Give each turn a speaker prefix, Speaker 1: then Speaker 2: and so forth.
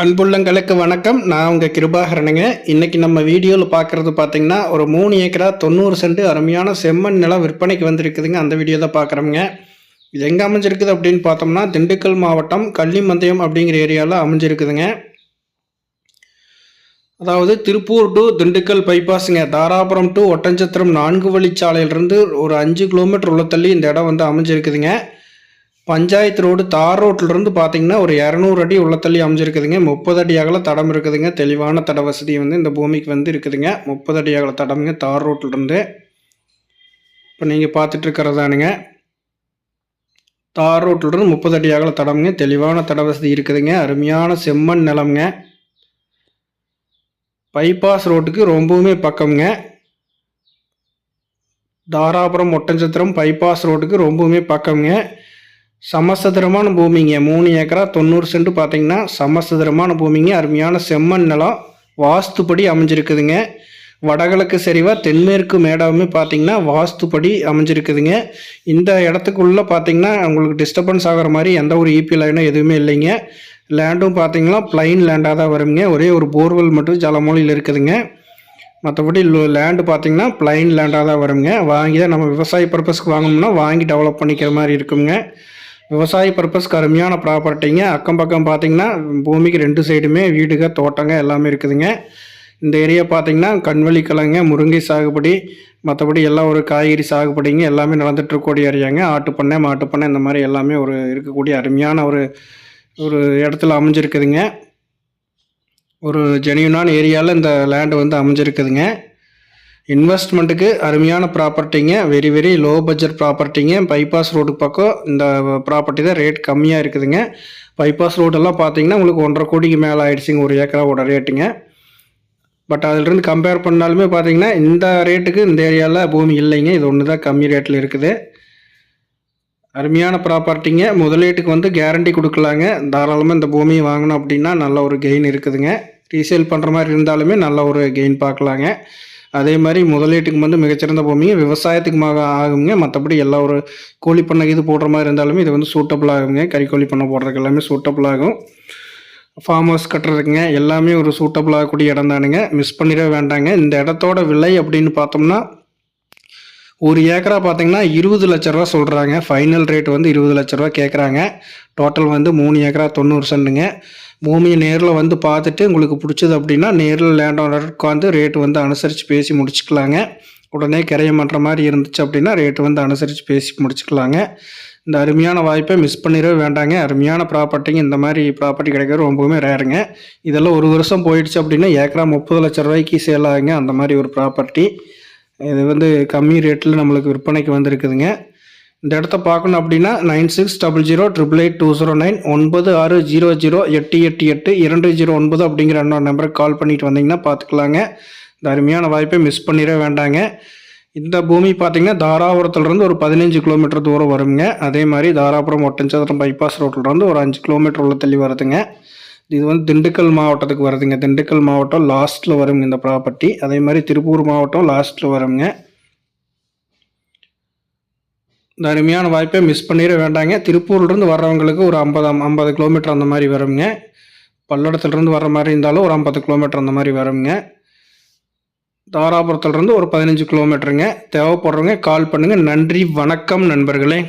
Speaker 1: அன்புள்ளங்களுக்கு வணக்கம். நான் உங்கள் கிருபாகரனுங்க. இன்றைக்கி நம்ம வீடியோவில் பார்க்குறது பார்த்திங்கன்னா ஒரு 3 ஏக்கரா 90 சென்ட் அருமையான செம்மண் நிலம் விற்பனைக்கு வந்திருக்குதுங்க. அந்த வீடியோ தான் பார்க்குறோங்க. இது எங்கே அமைஞ்சிருக்குது அப்படின்னு பார்த்தோம்னா திண்டுக்கல் மாவட்டம் கள்ளிமந்தயம் அப்படிங்கிற ஏரியாவில் அமைஞ்சிருக்குதுங்க. அதாவது திருப்பூர் டு திண்டுக்கல் பைபாஸுங்க. தாராபுரம் டு ஒட்டஞ்சத்திரம் 4 வழிச்சாலையிலிருந்து ஒரு 5 கிலோமீட்டர் உள்ள தள்ளி இந்த இடம் வந்து அமைஞ்சிருக்குதுங்க. பஞ்சாயத்து ரோடு தார் ரோட்டிலிருந்து பார்த்தீங்கன்னா ஒரு 200 அடி உள்ள தள்ளி அமைஞ்சிருக்குதுங்க. 30 அடி அகல தடம் இருக்குதுங்க. தெளிவான தட வசதி வந்து இந்த பூமிக்கு வந்து இருக்குதுங்க. 30 அடி அகல தடம்ங்க தார் ரோட்டிலிருந்து. இப்போ நீங்கள் பார்த்துட்டு இருக்கிறதானுங்க தார் ரோட்டிலிருந்து 30 அடி அகல தடம்ங்க. தெளிவான தட வசதி இருக்குதுங்க. அருமையான செம்மண் நிலம்ங்க. பைபாஸ் ரோட்டுக்கு ரொம்பவுமே பக்கம்ங்க. தாராபுரம் ஒட்டஞ்சத்திரம் பைபாஸ் ரோட்டுக்கு ரொம்பவுமே பக்கம்ங்க. சமசதுரமான பூமிங்க. 3 ஏக்கரா 90 சென்ட் பார்த்தீங்கன்னா சமசதுரமான பூமிங்க. அருமையான செம்மண் நிலம் வாஸ்துப்படி அமைஞ்சிருக்குதுங்க. வடகிழக்கு சரிவா தென்மேற்கு மேடாவுமே பார்த்தீங்கன்னா வாஸ்துப்படி அமைஞ்சிருக்குதுங்க. இந்த இடத்துக்குள்ளே பார்த்தீங்கன்னா உங்களுக்கு டிஸ்டர்பன்ஸ் ஆகிற மாதிரி எந்த ஒரு இபி லைனும் எதுவுமே இல்லைங்க. லேண்டும் பார்த்தீங்கன்னா பிளைன் லேண்டாக தான் வருங்க. ஒரே ஒரு போர்வெல் மட்டும் ஜலமூலையில் இருக்குதுங்க. மற்றபடி லேண்டு பார்த்தீங்கன்னா பிளைன் லேண்டாக தான் வருங்க. வாங்கி தான் நம்ம விவசாய பர்பஸ்க்கு வாங்கணும்னா வாங்கி டெவலப் பண்ணிக்கிற மாதிரி இருக்குங்க. விவசாய பர்பஸ்க்கு அருமையான ப்ராப்பர்ட்டிங்க. அக்கம் பக்கம் பார்த்தீங்கன்னா பூமிக்கு 2 சைடுமே வீடுங்க தோட்டங்க எல்லாமே இருக்குதுங்க. இந்த ஏரியா பார்த்தீங்கன்னா கண்வழி கிழங்க முருங்கை சாகுபடி மற்றபடி எல்லாம் ஒரு காய்கறி சாகுபடிங்க எல்லாமே நடந்துகிட்ருக்கக்கூடிய ஏரியாங்க. ஆட்டுப்பண்ணை மாட்டுப்பண்ணை இந்த மாதிரி எல்லாமே ஒரு இருக்கக்கூடிய அருமையான ஒரு இடத்துல அமைஞ்சிருக்குதுங்க. ஒரு ஜெனியூனான ஏரியாவில் இந்த லேண்டு வந்து அமைஞ்சிருக்குதுங்க. இன்வெஸ்ட்மெண்ட்டுக்கு அருமையான ப்ராப்பர்ட்டிங்க. வெரி வெரி லோ பட்ஜெட் ப்ராப்பர்ட்டிங்க. பைபாஸ் ரோடு பக்கம் இந்த ப்ராப்பர்ட்டி தான் ரேட் கம்மியாக இருக்குதுங்க. பைபாஸ் ரோடெல்லாம் பார்த்தீங்கன்னா உங்களுக்கு 1.5 கோடிக்கு மேலே ஆகிடுச்சிங்க ஒரு ஏக்கராவோட ரேட்டுங்க. பட் அதிலிருந்து கம்பேர் பண்ணாலுமே பார்த்தீங்கன்னா இந்த ரேட்டுக்கு இந்த ஏரியாவில் பூமி இல்லைங்க. இது ஒன்று தான் கம்மி ரேட்டில் இருக்குது. அருமையான ப்ராப்பர்ட்டிங்க. முதலீட்டுக்கு வந்து கேரண்டி கொடுக்கலாங்க. தாராளமாக இந்த பூமியை வாங்கணும் அப்படின்னா நல்ல ஒரு கெயின் இருக்குதுங்க. ரீசேல் பண்ணுற மாதிரி இருந்தாலுமே நல்ல ஒரு கெயின் பார்க்கலாங்க. அதே மாதிரி முதலீட்டுக்கு வந்து மிகச்சிறந்த பூமிங்க. விவசாயத்துக்கு ஆகுங்க. மற்றபடி எல்லா ஒரு கோழி பண்ணை இது போடுற மாதிரி இருந்தாலுமே இது வந்து சூட்டபிள் ஆகுங்க. கறிக்கோழி பண்ணை போடுறதுக்கு எல்லாமே சூட்டபிள் ஆகும். ஃபார்ம் ஹவுஸ் கட்டுறதுக்குங்க எல்லாமே ஒரு சூட்டபிள் ஆகக்கூடிய இடம் தானுங்க. மிஸ் பண்ணிடவே வேண்டாங்க. இந்த இடத்தோட விலை அப்படின்னு பார்த்தோம்னா ஒரு ஏக்கரா பார்த்தீங்கன்னா 20 லட்ச ரூபா சொல்கிறாங்க. ஃபைனல் ரேட் வந்து 20 லட்ச ரூபா கேட்குறாங்க. டோட்டல் வந்து 3 ஏக்கரா 90 சென்ட்டுங்க. பூமியை நேரில் வந்து பார்த்துட்டு உங்களுக்கு பிடிச்சது அப்படின்னா நேரில் லேண்ட் ஓனருக்கு வந்து ரேட்டு வந்து அனுசரித்து பேசி முடிச்சுக்கலாங்க. உடனே கிரைய பண்ணுற மாதிரி இருந்துச்சு அப்படின்னா ரேட்டு வந்து அனுசரித்து பேசி முடிச்சுக்கலாங்க. இந்த அருமையான வாய்ப்பை மிஸ் பண்ணிடவே வேண்டாங்க. அருமையான ப்ராப்பர்ட்டிங்க. இந்த மாதிரி ப்ராப்பர்ட்டி கிடைக்கிறது ரொம்பவுமே ரேருங்க. இதெல்லாம் ஒரு வருஷம் போயிடுச்சு அப்படின்னா ஏக்கரா 30 லட்ச ரூபாய்க்கு சேல் ஆகுங்க. அந்த மாதிரி ஒரு ப்ராப்பர்ட்டி இது வந்து கம்மி ரேட்டில் நம்மளுக்கு விற்பனைக்கு வந்திருக்குதுங்க. இந்த இடத்த பார்க்கணும் அப்படின்னா 9600888209 9600888209 அப்படிங்கிற இன்னொரு நம்பருக்கு கால் பண்ணிட்டு வந்தீங்கன்னா பார்த்துக்கலாங்க. இந்த அருமையான வாய்ப்பை மிஸ் பண்ணிட வேண்டாங்க. இந்த பூமி பார்த்தீங்கன்னா தாராபுரத்துலேருந்து ஒரு 15 கிலோமீட்டர் தூரம் வருங்க. அதே மாதிரி தாராபுரம் ஒட்டஞ்சத்திரம் பைபாஸ் ரோட்டிலேருந்து ஒரு 5 கிலோமீட்டர் உள்ள தள்ளி வருதுங்க. இது வந்து திண்டுக்கல் மாவட்டத்துக்கு வருதுங்க. திண்டுக்கல் மாவட்டம் லாஸ்ட்டில் வருங்க இந்த ப்ராப்பர்ட்டி. அதே மாதிரி திருப்பூர் மாவட்டம் லாஸ்ட்டில் வருங்க. இந்த அருமையான வாய்ப்பை மிஸ் பண்ணிட வேண்டாங்க. திருப்பூர்லேருந்து வர்றவங்களுக்கு ஒரு 50 கிலோமீட்டர் அந்த மாதிரி வருங்க. பல்லடத்துலேருந்து வர்ற மாதிரி இருந்தாலும் ஒரு 50 கிலோமீட்டர் அந்த மாதிரி வருங்க. தாராபுரத்துலேருந்து ஒரு 15 கிலோமீட்டருங்க. தேவைப்படுறவங்க கால் பண்ணுங்கள். நன்றி, வணக்கம் நண்பர்களே.